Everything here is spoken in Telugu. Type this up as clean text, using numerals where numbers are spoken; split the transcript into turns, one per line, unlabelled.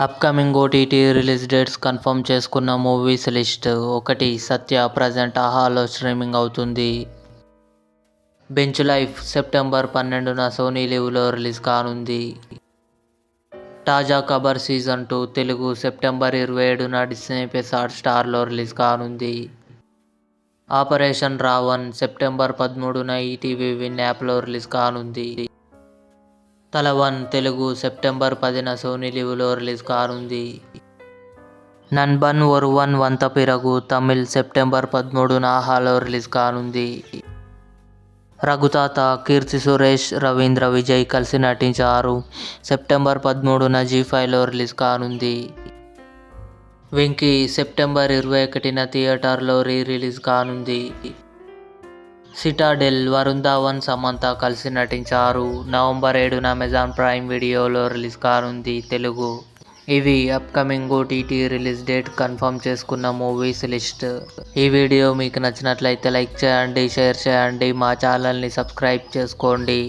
Upcoming OTT release dates confirm చేసుకున్న మూవీస్ లిస్ట్. 1. సత్య ప్రజెంట్ ఆహాలో స్ట్రీమింగ్ అవుతుంది. బెంచ్ లైఫ్ సెప్టెంబర్ 12న సోనీ లివ్లో రిలీజ్ కానుంది. తాజా ఖబర్ సీజన్ 2 తెలుగు సెప్టెంబర్ 27న డిస్నీ ప్లస్ హాట్‌స్టార్లో రిలీజ్ కానుంది. ఆపరేషన్ రావణ్ సెప్టెంబర్ 13న ఈటీవీ విన్ యాప్లో రిలీజ్ కానుంది. తల 1 తెలుగు సెప్టెంబర్ 10న సోనీ లివ్లో రిలీజ్ కానుంది. నన్బన్ ఒరువన్ వంత పిరగు తమిళ్ సెప్టెంబర్ 13న ఆహాలో రిలీజ్ కానుంది. రఘుతాత కీర్తి సురేష్, రవీంద్ర విజయ్ కలిసి నటించారు. సెప్టెంబర్ 13న జీ5లో రిలీజ్ కానుంది. వెంకీ సెప్టెంబర్ 21న థియేటర్లో రిలీజ్ కానుంది. సిటాడెల్ వరుణ్ ధావన్, సమంత కలిసి నటించారు. నవంబర్ 7న అమెజాన్ ప్రైమ్ వీడియోలో రిలీజ్ కానుంది. తెలుగు. ఇవి upcoming OTT release date confirm చేసుకున్న మూవీస్ లిస్ట్. ఈ వీడియో మీకు నచ్చినట్లయితే లైక్ చేయండి, షేర్ చేయండి, మా ఛానల్ని సబ్స్క్రైబ్ చేసుకోండి.